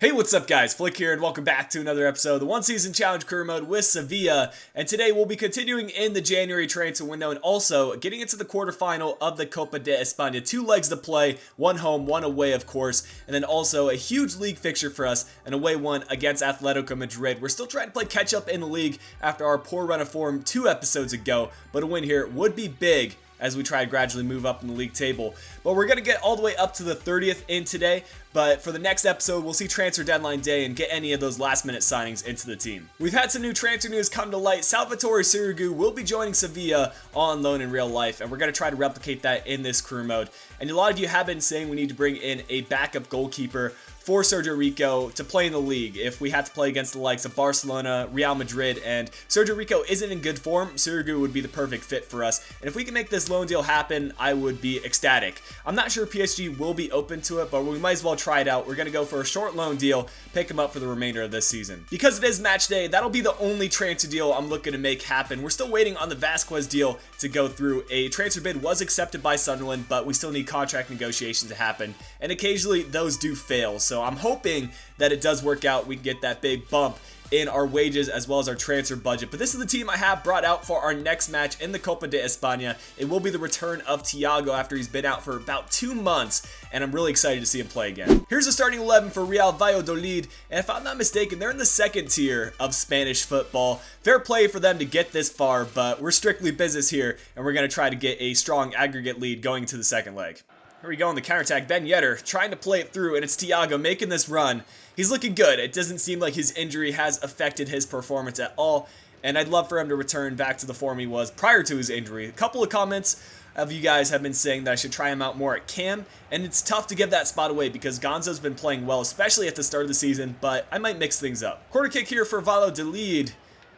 Hey, what's up guys? Flick here and welcome back to another episode of the One Season Challenge Career Mode with Sevilla. And today we'll be continuing in the January transfer window and also getting into the quarterfinal of the Copa de España. 2 legs to play, one home, one away of course, and then also a huge league fixture for us, an away one against Atletico Madrid. We're still trying to play catch up in the league after our poor run of form 2 episodes ago, but a win here would be big as we try to gradually move up in the league table. But we're going to get all the way up to the 30th in today, but for the next episode, we'll see transfer deadline day and get any of those last minute signings into the team. We've had some new transfer news come to light. Salvatore Sirigu will be joining Sevilla on loan in real life, and we're going to try to replicate that in this career mode. And a lot of you have been saying we need to bring in a backup goalkeeper for Sergio Rico to play in the league if we had to play against the likes of Barcelona, Real Madrid, and Sergio Rico isn't in good form. Sirigu would be the perfect fit for us, and if we can make this loan deal happen, I would be ecstatic. I'm not sure PSG will be open to it, but we might as well try it out. We're going to go for a short loan deal, pick him up for the remainder of this season. Because it is match day, that'll be the only transfer deal I'm looking to make happen. We're still waiting on the Vasquez deal to go through. A transfer bid was accepted by Sunderland, but we still need contract negotiations to happen, and occasionally those do fail, so I'm hoping that it does work out. We can get that big bump in our wages as well as our transfer budget. But this is the team I have brought out for our next match in the Copa de España. It will be the return of Thiago after he's been out for about 2 months, and I'm really excited to see him play again. Here's the starting 11 for Real Valladolid, and if I'm not mistaken, they're in the second tier of Spanish football. Fair play for them to get this far, but we're strictly business here, and we're going to try to get a strong aggregate lead going into the second leg. Here we go on the counterattack. Ben Yedder trying to play it through, and it's Thiago making this run. He's looking good. It doesn't seem like his injury has affected his performance at all, and I'd love for him to return back to the form he was prior to his injury. A couple of comments of you guys have been saying that I should try him out more at cam, and it's tough to give that spot away because Gonzo's been playing well, especially at the start of the season, but I might mix things up. Corner kick here for Valladolid,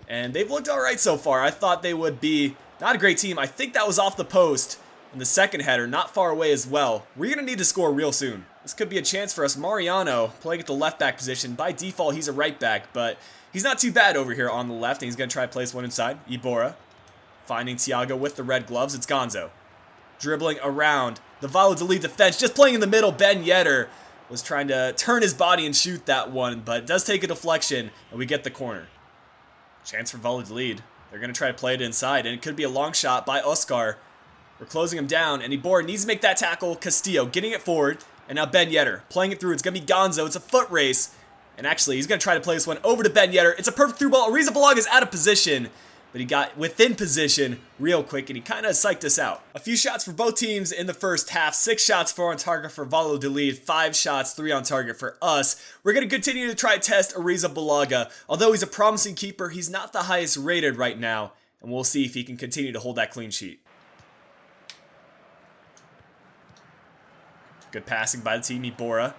and they've looked alright so far. I thought they would be not a great team. I think that was off the post. And the second header, not far away as well. We're going to need to score real soon. This could be a chance for us. Mariano playing at the left back position. By default, he's a right back, but he's not too bad over here on the left. And he's going to try to place one inside. Iborra finding Thiago with the red gloves. It's Gonzo dribbling around the Valladolid defense, just playing in the middle. Ben Yedder was trying to turn his body and shoot that one, but it does take a deflection, and we get the corner. Chance for Valladolid. They're going to try to play it inside, and it could be a long shot by Oscar. We're closing him down, and Iborra needs to make that tackle. Castillo getting it forward, and now Ben Yedder playing it through. It's going to be Gonzo. It's a foot race, and actually, he's going to try to play this one over to Ben Yedder. It's a perfect through ball. Arizabalag is out of position, but he got within position real quick, and he kind of psyched us out. A few shots for both teams in the first half. 6 shots, 4 on target for Valladolid. 5 shots, 3 on target for us. We're going to continue to try to test Arrizabalaga. Although he's a promising keeper, he's not the highest rated right now, and we'll see if he can continue to hold that clean sheet. Good passing by the team. Iborra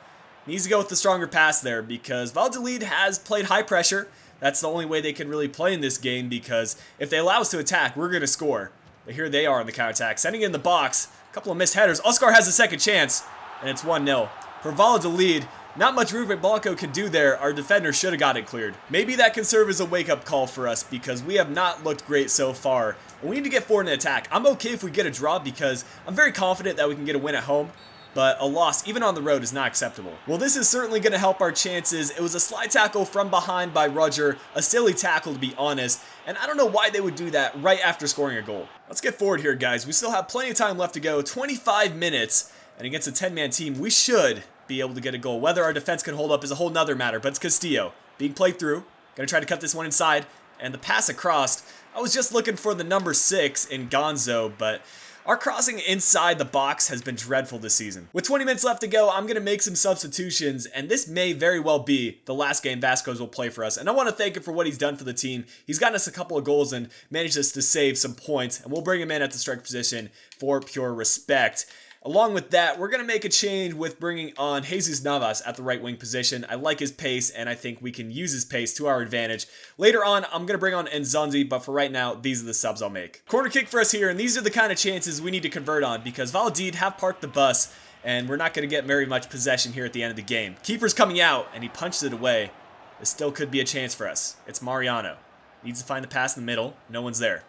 needs to go with the stronger pass there because Valladolid has played high pressure. That's the only way they can really play in this game because if they allow us to attack, we're going to score. But here they are on the counterattack. Sending in the box. A couple of missed headers. Oscar has a second chance, and it's 1-0. For Valladolid, not much Ruben Blanco can do there. Our defender should have got it cleared. Maybe that can serve as a wake-up call for us because we have not looked great so far. And we need to get forward in attack. I'm okay if we get a draw because I'm very confident that we can get a win at home. But a loss, even on the road, is not acceptable. Well, this is certainly going to help our chances. It was a slide tackle from behind by Roger, a silly tackle to be honest, and I don't know why they would do that right after scoring a goal. Let's get forward here, guys. We still have plenty of time left to go, 25 minutes, and against a 10-man team, we should be able to get a goal. Whether our defense can hold up is a whole nother matter, but it's Castillo being played through. Going to try to cut this one inside, and the pass across. I was just looking for the number 6 in Gonzo, but our crossing inside the box has been dreadful this season. With 20 minutes left to go, I'm going to make some substitutions, and this may very well be the last game Vasquez will play for us. And I want to thank him for what he's done for the team. He's gotten us a couple of goals and managed us to save some points, and we'll bring him in at the strike position for pure respect. Along with that, we're going to make a change with bringing on Jesus Navas at the right wing position. I like his pace, and I think we can use his pace to our advantage. Later on, I'm going to bring on Nzonzi, but for right now, these are the subs I'll make. Corner kick for us here, and these are the kind of chances we need to convert on because Valladolid have parked the bus, and we're not going to get very much possession here at the end of the game. Keeper's coming out, and he punched it away. This still could be a chance for us. It's Mariano. Needs to find the pass in the middle. No one's there.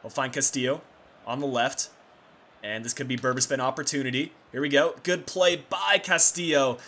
We'll find Castillo on the left. And this could be Berberspin opportunity. Here we go. Good play by Castillo.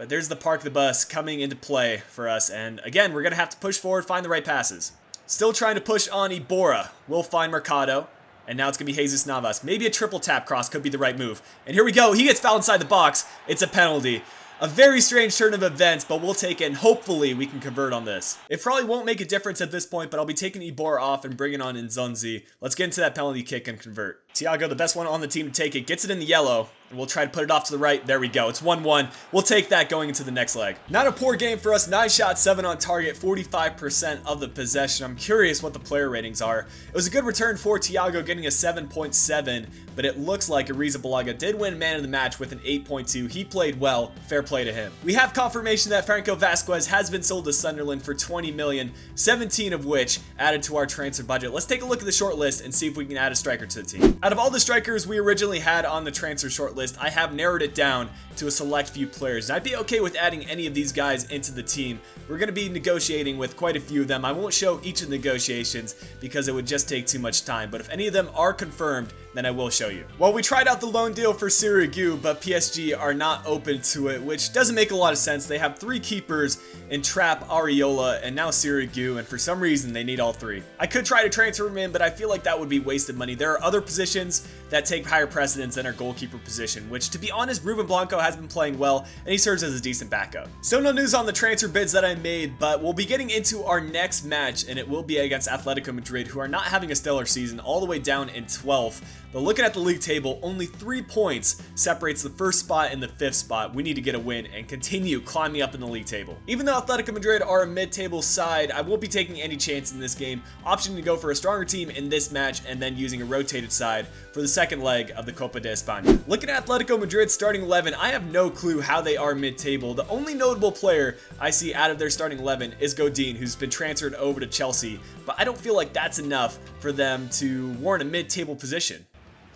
But there's the park the bus coming into play for us. And again, we're going to have to push forward, find the right passes. Still trying to push on Iborra. We'll find Mercado. And now it's going to be Jesus Navas. Maybe a triple tap cross could be the right move. And here we go. He gets fouled inside the box. It's a penalty. A very strange turn of events, but we'll take it, and hopefully we can convert on this. It probably won't make a difference at this point, but I'll be taking Iborra off and bringing on Nzonzi. Let's get into that penalty kick and convert. Thiago, the best one on the team to take it, gets it in the yellow, and we'll try to put it off to the right. There we go. It's 1-1. We'll take that going into the next leg. Not a poor game for us. 9 shots, 7 on target, 45% of the possession. I'm curious what the player ratings are. It was a good return for Thiago, getting a 7.7, but it looks like Arrizabalaga did win man of the match with an 8.2. He played well. Fair play to him. We have confirmation that Franco Vasquez has been sold to Sunderland for 20 million, 17 of which added to our transfer budget. Let's take a look at the short list and see if we can add a striker to the team. Out of all the strikers we originally had on the transfer short list, I have narrowed it down to a select few players. And I'd be okay with adding any of these guys into the team. We're going to be negotiating with quite a few of them. I won't show each of the negotiations because it would just take too much time. But if any of them are confirmed, then I will show you. Well, we tried out the loan deal for Sirigu, but PSG are not open to it, which doesn't make a lot of sense. They have 3 keepers in Trap, Areola, and now Sirigu, and for some reason they need all 3. I could try to transfer him in, but I feel like that would be wasted money. There are other positions that take higher precedence than our goalkeeper position, which, to be honest, Ruben Blanco has been playing well, and he serves as a decent backup. Still no news on the transfer bids that I made, but we'll be getting into our next match, and it will be against Atletico Madrid, who are not having a stellar season, all the way down in 12th. But looking at the league table, only 3 points separates the 1st spot and the 5th spot. We need to get a win and continue climbing up in the league table. Even though Atletico Madrid are a mid-table side, I won't be taking any chance in this game, opting to go for a stronger team in this match and then using a rotated side for the second leg of the Copa de España. Looking at Atletico Madrid's starting 11, I have no clue how they are mid-table. The only notable player I see out of their starting 11 is Godin, who's been transferred over to Chelsea, but I don't feel like that's enough for them to warrant a mid-table position.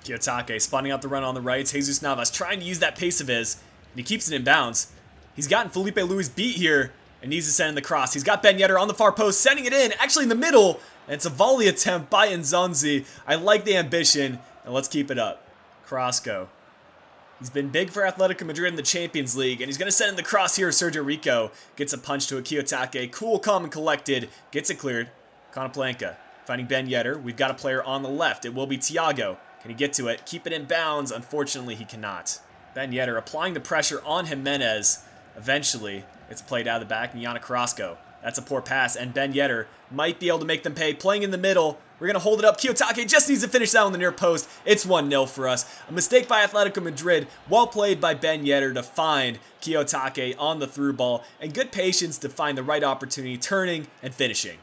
Kiyotake spawning out the run on the right. Jesus Navas trying to use that pace of his, and he keeps it in bounds. He's gotten Felipe Luis beat here and needs to send in the cross. He's got Ben Yedder on the far post, sending it in, actually in the middle, and it's a volley attempt by Nzonzi. I like the ambition, and let's keep it up. Carrasco. He's been big for Atletico Madrid in the Champions League, and he's going to send in the cross here. Sergio Rico gets a punch to a Kiyotake. Cool, calm, and collected. Gets it cleared. Conaplanca finding Ben Yedder. We've got a player on the left. It will be Thiago. Can he get to it? Keep it in bounds. Unfortunately, he cannot. Ben Yedder applying the pressure on Jimenez. Eventually, it's played out of the back, and Yana Carrasco. That's a poor pass, and Ben Yedder might be able to make them pay. Playing in the middle. We're going to hold it up. Kiyotake just needs to finish that on the near post. It's 1-0 for us. A mistake by Atletico Madrid. Well played by Ben Yedder to find Kiyotake on the through ball, and good patience to find the right opportunity, turning and finishing.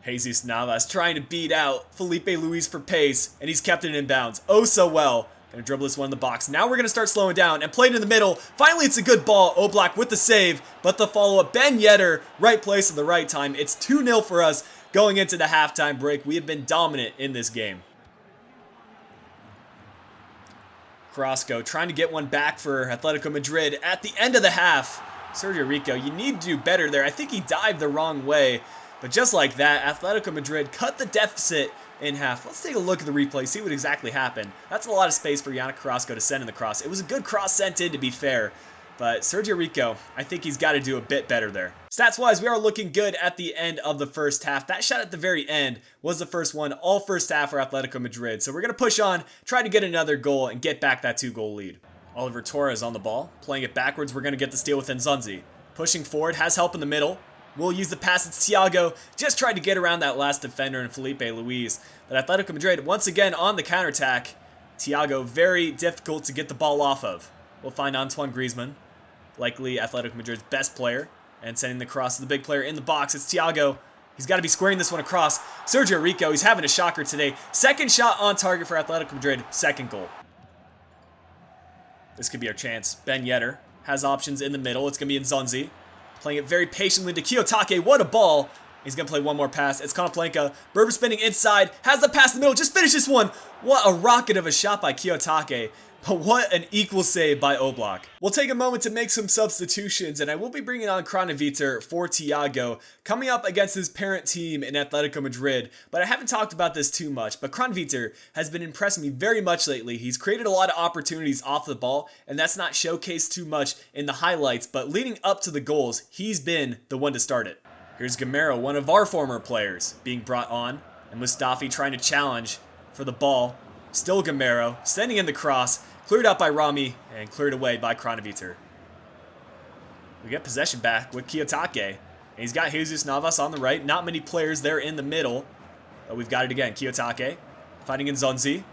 Jesus Navas trying to beat out Felipe Luis for pace, and he's kept it in bounds. Oh, so well. Gonna dribble this one in the box. Now we're gonna start slowing down and play it in the middle. Finally, it's a good ball. Oblak with the save, but the follow-up. Ben Yedder, right place at the right time. It's 2-0 for us going into the halftime break. We have been dominant in this game. Carrasco trying to get one back for Atletico Madrid at the end of the half. Sergio Rico, you need to do better there. I think he dived the wrong way. But just like that, Atletico Madrid cut the deficit in half. Let's take a look at the replay, see what exactly happened. That's a lot of space for Yana Carrasco to send in the cross. It was a good cross sent in, to be fair. But Sergio Rico, I think he's got to do a bit better there. Stats-wise, we are looking good at the end of the first half. That shot at the very end was the first one, all first half for Atletico Madrid. So we're going to push on, try to get another goal, and get back that 2-goal lead. Oliver Torres on the ball, playing it backwards. We're going to get the steal with Nzonzi. Pushing forward, has help in the middle. We'll use the pass to Thiago. Just tried to get around that last defender in Felipe Luis. But Atletico Madrid, once again on the counterattack. Thiago, very difficult to get the ball off of. We'll find Antoine Griezmann, likely Atletico Madrid's best player. And sending the cross to the big player in the box. It's Thiago. He's got to be squaring this one across. Sergio Rico, he's having a shocker today. Second shot on target for Atletico Madrid. Second goal. This could be our chance. Ben Yedder has options in the middle. It's going to be Nzonzi. Playing it very patiently to Kiyotake. What a ball. He's going to play one more pass. It's Conaplanca. Berber spinning inside. Has the pass in the middle. Just finish this one. What a rocket of a shot by Kiyotake. But what an equal save by Oblak. We'll take a moment to make some substitutions, and I will be bringing on Kronaveter for Thiago, coming up against his parent team in Atletico Madrid. But I haven't talked about this too much, but Kronaveter has been impressing me very much lately. He's created a lot of opportunities off the ball, and that's not showcased too much in the highlights, but leading up to the goals, he's been the one to start it. Here's Gamero, one of our former players, being brought on, and Mustafi trying to challenge for the ball. Still Gamero, sending in the cross, cleared out by Rami, and cleared away by Kronaveter. We get possession back with Kiyotake, and he's got Jesus Navas on the right. Not many players there in the middle, but we've got it again. Kiyotake fighting in Zonzi.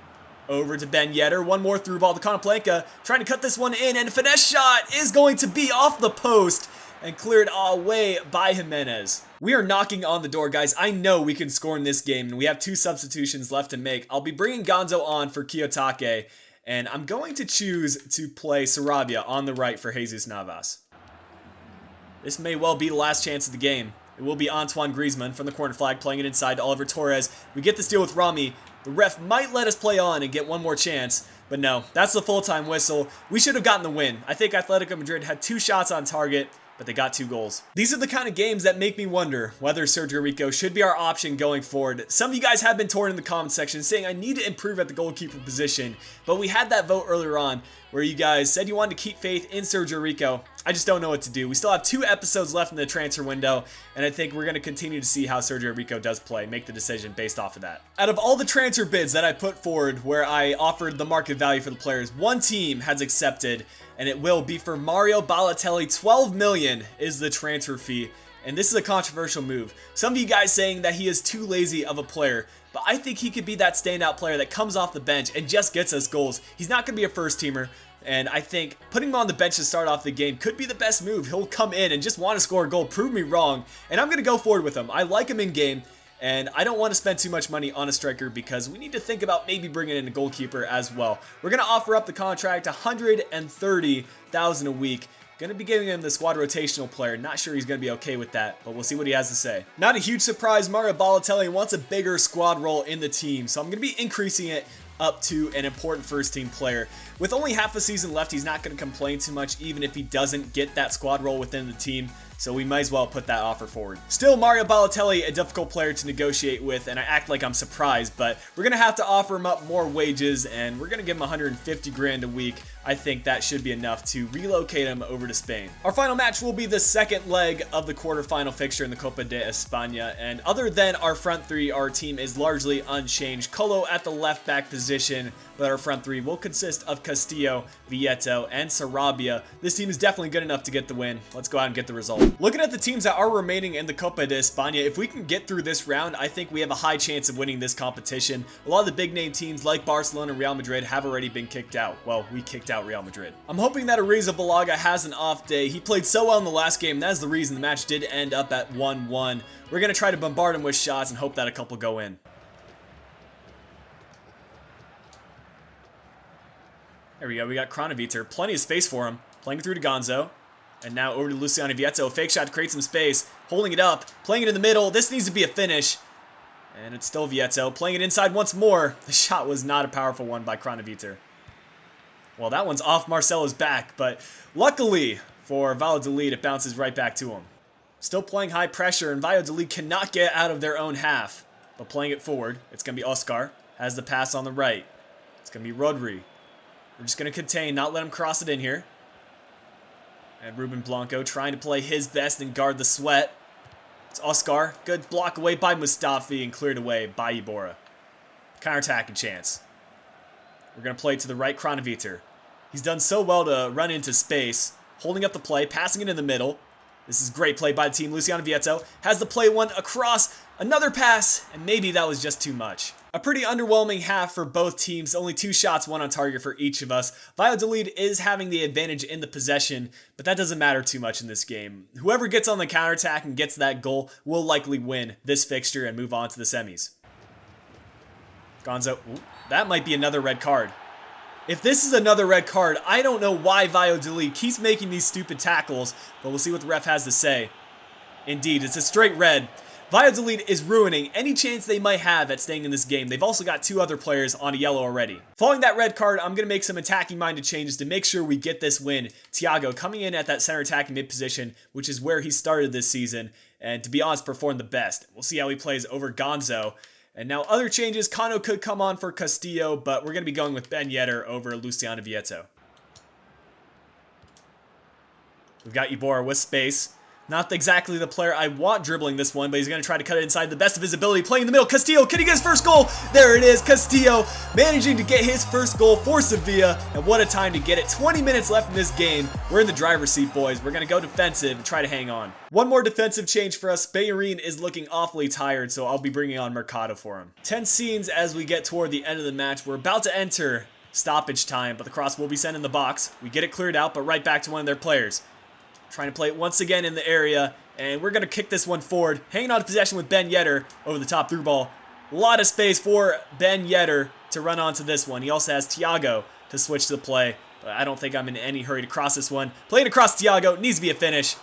Over to Ben Yedder. One more through ball to Konoplanka, trying to cut this one in, and a finesse shot is going to be off the post and cleared away by Jimenez. We are knocking on the door, guys. I know we can score in this game, and we have 2 substitutions left to make. I'll be bringing Gonzo on for Kiyotake, and I'm going to choose to play Sarabia on the right for Jesus Navas. This may well be the last chance of the game. It will be Antoine Griezmann from the corner flag playing it inside to Oliver Torres. We get this deal with Rami. The ref might let us play on and get one more chance, but no, that's the full-time whistle. We should have gotten the win. I think Atletico Madrid had 2 shots on target, but they got 2 goals. These are the kind of games that make me wonder whether Sergio Rico should be our option going forward. Some of you guys have been torn in the comment section saying I need to improve at the goalkeeper position, but we had that vote earlier on where you guys said you wanted to keep faith in Sergio Rico. I just don't know what to do. We still have 2 episodes left in the transfer window, and I think we're going to continue to see how Sergio Rico does play, make the decision based off of that. Out of all the transfer bids that I put forward where I offered the market value for the players, 1 team has accepted, and it will be for Mario Balotelli. 12 million is the transfer fee, and this is a controversial move. Some of you guys saying that he is too lazy of a player, but I think he could be that standout player that comes off the bench and just gets us goals. He's not going to be a first teamer, and I think putting him on the bench to start off the game could be the best move. He'll come in and just want to score a goal, prove me wrong, and I'm going to go forward with him. I like him in game, and I don't want to spend too much money on a striker because we need to think about maybe bringing in a goalkeeper as well. We're going to offer up the contract $130,000 a week. Going to be giving him the squad rotational player. Not sure he's going to be okay with that, but we'll see what he has to say. Not a huge surprise, Mario Balotelli wants a bigger squad role in the team, so I'm going to be increasing it up to an important first team player. With only half a season left, he's not going to complain too much even if he doesn't get that squad role within the team, so we might as well put that offer forward. Still, Mario Balotelli, a difficult player to negotiate with, and I act like I'm surprised, but we're going to have to offer him up more wages, and we're going to give him 150 grand a week. I think that should be enough to relocate him over to Spain. Our final match will be the second leg of the quarterfinal fixture in the Copa de España, and other than our front 3, our team is largely unchanged. Colo at the left back position, but our front 3 will consist of Castillo, Vieto, and Sarabia. This team is definitely good enough to get the win. Let's go out and get the result. Looking at the teams that are remaining in the Copa de España, if we can get through this round, I think we have a high chance of winning this competition. A lot of the big name teams like Barcelona and Real Madrid have already been kicked out. Well, we kicked out Real Madrid. I'm hoping that Ariza Balaga has an off day. He played so well in the last game. That is the reason the match did end up at 1-1. We're going to try to bombard him with shots and hope that a couple go in. There we go. We got Kronaveter. Plenty of space for him. Playing through to Gonzo. And now over to Luciano Vieto. Fake shot to create some space. Holding it up. Playing it in the middle. This needs to be a finish. And it's still Vieto. Playing it inside once more. The shot was not a powerful one by Kronaveter. Well, that one's off Marcelo's back. But luckily for Valladolid, it bounces right back to him. Still playing high pressure. And Valladolid cannot get out of their own half. But playing it forward. It's going to be Oscar. Has the pass on the right. It's going to be Rodri. We're just going to contain, not let him cross it in here. And Ruben Blanco trying to play his best and guard the sweat. It's Oscar. Good block away by Mustafi and cleared away by Iborra. Counter-attacking chance. We're going to play to the right, Kronaveter. He's done so well to run into space. Holding up the play, passing it in the middle. This is great play by the team. Luciano Vieto has the play one across. Another pass, and maybe that was just too much. A pretty underwhelming half for both teams. Only 2 shots, 1 on target for each of us. Valladolid is having the advantage in the possession, but that doesn't matter too much in this game. Whoever gets on the counterattack and gets that goal will likely win this fixture and move on to the semis. Gonzo, ooh, that might be another red card. If this is another red card, I don't know why Valladolid keeps making these stupid tackles, but we'll see what the ref has to say. Indeed, it's a straight red. Valladolid is ruining any chance they might have at staying in this game. They've also got 2 other players on a yellow already. Following that red card, I'm going to make some attacking-minded changes to make sure we get this win. Thiago coming in at that center attacking mid position, which is where he started this season, and to be honest, performed the best. We'll see how he plays over Gonzo. And now other changes, Kano could come on for Castillo, but we're going to be going with Ben Yedder over Luciano Vieto. We've got Iborra with space. Not exactly the player I want dribbling this one, but he's going to try to cut it inside the best of his ability. Playing in the middle, Castillo, can he get his first goal? There it is, Castillo managing to get his first goal for Sevilla, and what a time to get it. 20 minutes left in this game. We're in the driver's seat, boys. We're going to go defensive and try to hang on. One more defensive change for us. Bellerin is looking awfully tired, so I'll be bringing on Mercado for him. 10 scenes as we get toward the end of the match. We're about to enter stoppage time, but the cross will be sent in the box. We get it cleared out, but right back to one of their players. Trying to play it once again in the area, and we're going to kick this one forward. Hanging on to possession with Ben Yedder over the top through ball. A lot of space for Ben Yedder to run onto this one. He also has Thiago to switch to the play, but I don't think I'm in any hurry to cross this one. Playing across Thiago, needs to be a finish.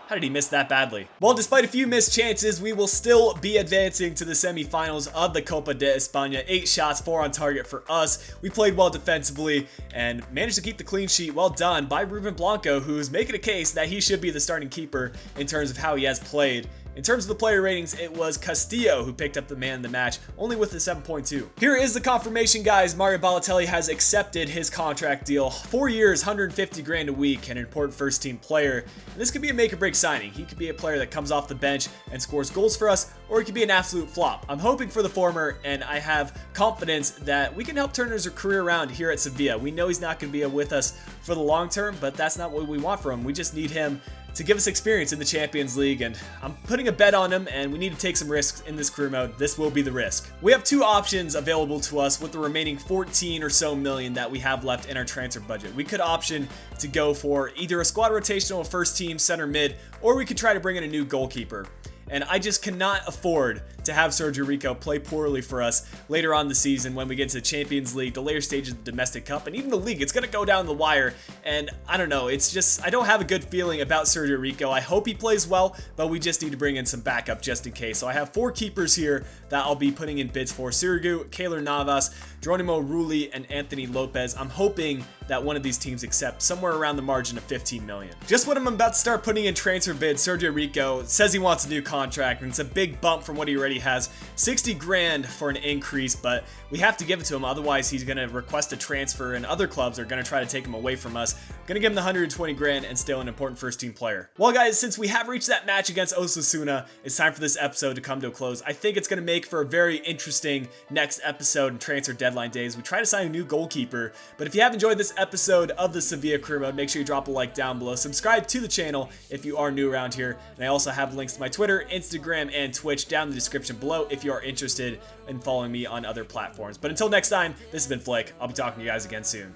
How did he miss that badly? Well, despite a few missed chances, we will still be advancing to the semifinals of the Copa de España. 8 shots, 4 on target for us. We played well defensively and managed to keep the clean sheet. Well done by Ruben Blanco, who's making a case that he should be the starting keeper in terms of how he has played. In terms of the player ratings, it was Castillo who picked up the man of the match, only with a 7.2. Here is the confirmation, guys. Mario Balotelli has accepted his contract deal. 4 years, 150 grand a week, an important first team player. And this could be a make or break signing. He could be a player that comes off the bench and scores goals for us, or he could be an absolute flop. I'm hoping for the former, and I have confidence that we can help turn his career around here at Sevilla. We know he's not going to be with us for the long term, but that's not what we want from him. We just need him to give us experience in the Champions League, and I'm putting a bet on him, and we need to take some risks in this career mode. This will be the risk. We have 2 options available to us with the remaining 14 or so million that we have left in our transfer budget. We could option to go for either a squad rotational first team center mid, or we could try to bring in a new goalkeeper. And I just cannot afford to have Sergio Rico play poorly for us later on the season when we get to the Champions League, the later stages of the domestic cup, and even the league. It's going to go down the wire, and I don't know. It's just, I don't have a good feeling about Sergio Rico. I hope he plays well, but we just need to bring in some backup just in case. So I have 4 keepers here that I'll be putting in bids for: Sirigu, Keylor Navas, Geronimo Rulli, and Anthony Lopez. I'm hoping that one of these teams accepts somewhere around the margin of 15 million. Just when I'm about to start putting in transfer bids, Sergio Rico says he wants a new contract, and it's a big bump from what he already has. 60 grand for an increase, but we have to give it to him, otherwise he's going to request a transfer, and other clubs are going to try to take him away from us. Going to give him the 120 grand and still an important first team player. Well, guys, since we have reached that match against Osasuna, it's time for this episode to come to a close. I think it's going to make for a very interesting next episode in transfer deadline days. We try to sign a new goalkeeper, but if you have enjoyed this episode of the Sevilla career mode, make sure you drop a like down below. Subscribe to the channel if you are new around here, and I also have links to my Twitter, Instagram, and Twitch down in the description below if you are interested in following me on other platforms. But until next time, this has been Flake. I'll be talking to you guys again soon.